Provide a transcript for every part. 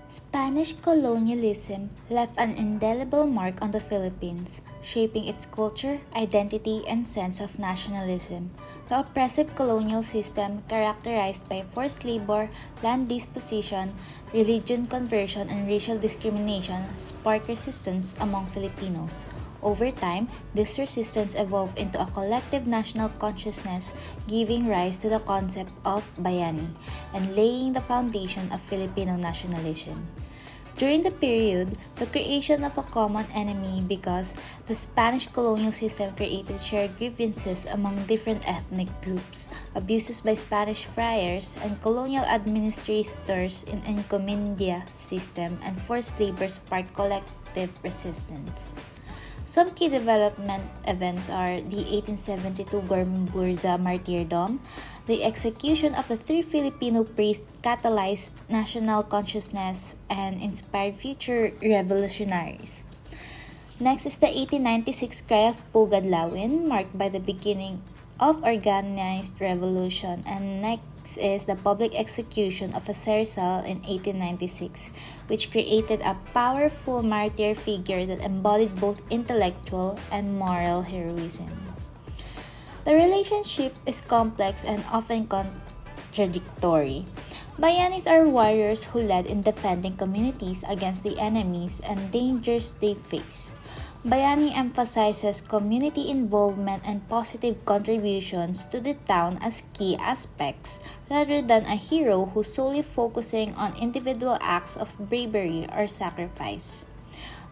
Spanish colonialism left an indelible mark on the Philippines, shaping its culture, identity, and sense of nationalism. The oppressive colonial system, characterized by forced labor, land disposition, religion conversion, and racial discrimination, sparked resistance among Filipinos. Over time, this resistance evolved into a collective national consciousness, giving rise to the concept of bayani and laying the foundation of Filipino nationalism. During the period, the creation of a common enemy because the Spanish colonial system created shared grievances among different ethnic groups, abuses by Spanish friars and colonial administrators in encomienda system, and forced labor sparked collective resistance. Some key development events are the 1872 Gormburza martyrdom. The execution of the three Filipino priests catalyzed national consciousness and inspired future revolutionaries. Next is the 1896 Cry of Pugadlawin, marked by the beginning of organized revolution, and next is the public execution of GERIZAL in 1896, which created a powerful martyr figure that embodied both intellectual and moral heroism. The relationship is complex and often contradictory. Bayanis are warriors who led in defending communities against the enemies and dangers they face. Bayani emphasizes community involvement and positive contributions to the town as key aspects, rather than a hero who's solely focusing on individual acts of bravery or sacrifice.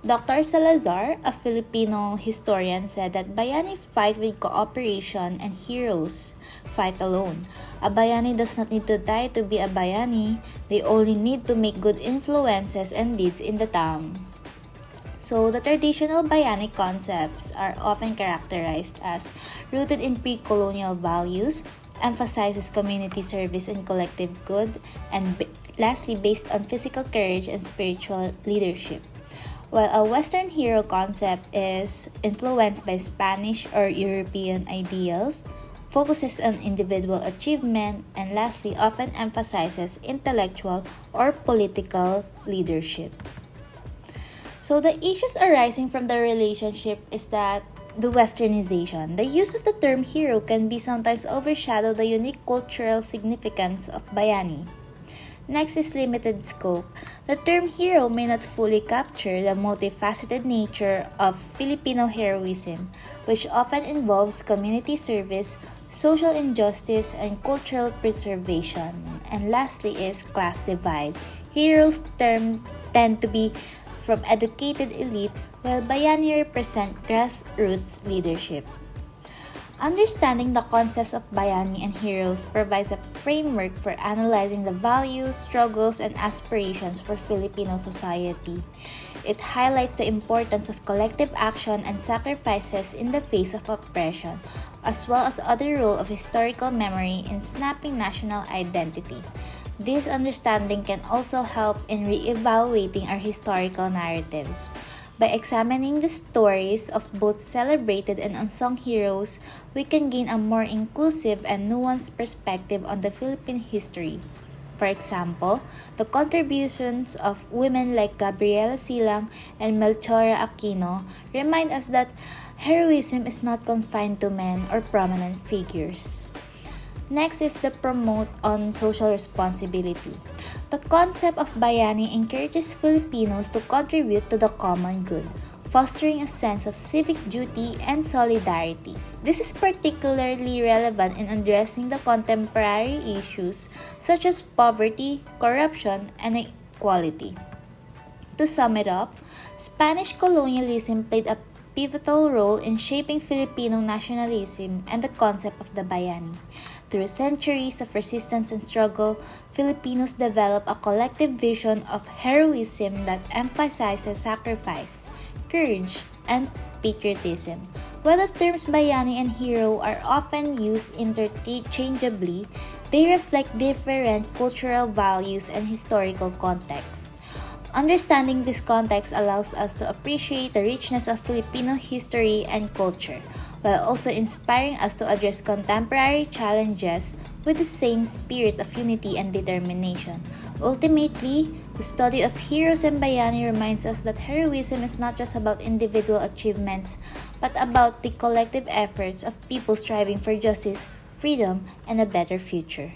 Dr. Salazar, a Filipino historian, said that Bayani fight with cooperation and heroes fight alone. A Bayani does not need to die to be a Bayani, they only need to make good influences and deeds in the town. So, the traditional Bayani concepts are often characterized as rooted in pre-colonial values, emphasizes community service and collective good, and lastly, based on physical courage and spiritual leadership. While a Western hero concept is influenced by Spanish or European ideals, focuses on individual achievement, and lastly, often emphasizes intellectual or political leadership. So the issues arising from the relationship is that the westernization. The use of the term hero can be sometimes overshadow the unique cultural significance of Bayani. Next is limited scope. The term hero may not fully capture the multifaceted nature of Filipino heroism, which often involves community service, social injustice, and cultural preservation. And lastly is class divide. Heroes tend to be from educated elite, while Bayani represent grassroots leadership. Understanding the concepts of Bayani and heroes provides a framework for analyzing the values, struggles, and aspirations for Filipino society. It highlights the importance of collective action and sacrifices in the face of oppression, as well as other role of historical memory in snapping national identity. This understanding can also help in re-evaluating our historical narratives. By examining the stories of both celebrated and unsung heroes, we can gain a more inclusive and nuanced perspective on the Philippine history. For example, the contributions of women like Gabriela Silang and Melchora Aquino remind us that heroism is not confined to men or prominent figures. Next is the promote on social responsibility. The concept of Bayani encourages Filipinos to contribute to the common good, fostering a sense of civic duty and solidarity. This is particularly relevant in addressing the contemporary issues such as poverty, corruption, and inequality. To sum it up, Spanish colonialism played a pivotal role in shaping Filipino nationalism and the concept of the Bayani. Through centuries of resistance and struggle, Filipinos developed a collective vision of heroism that emphasizes sacrifice, courage, and patriotism. While the terms Bayani and hero are often used interchangeably, they reflect different cultural values and historical contexts. Understanding this context allows us to appreciate the richness of Filipino history and culture, while also inspiring us to address contemporary challenges with the same spirit of unity and determination. Ultimately, The study of heroes and bayani reminds us that heroism is not just about individual achievements, but about the collective efforts of people striving for justice, freedom, and a better future.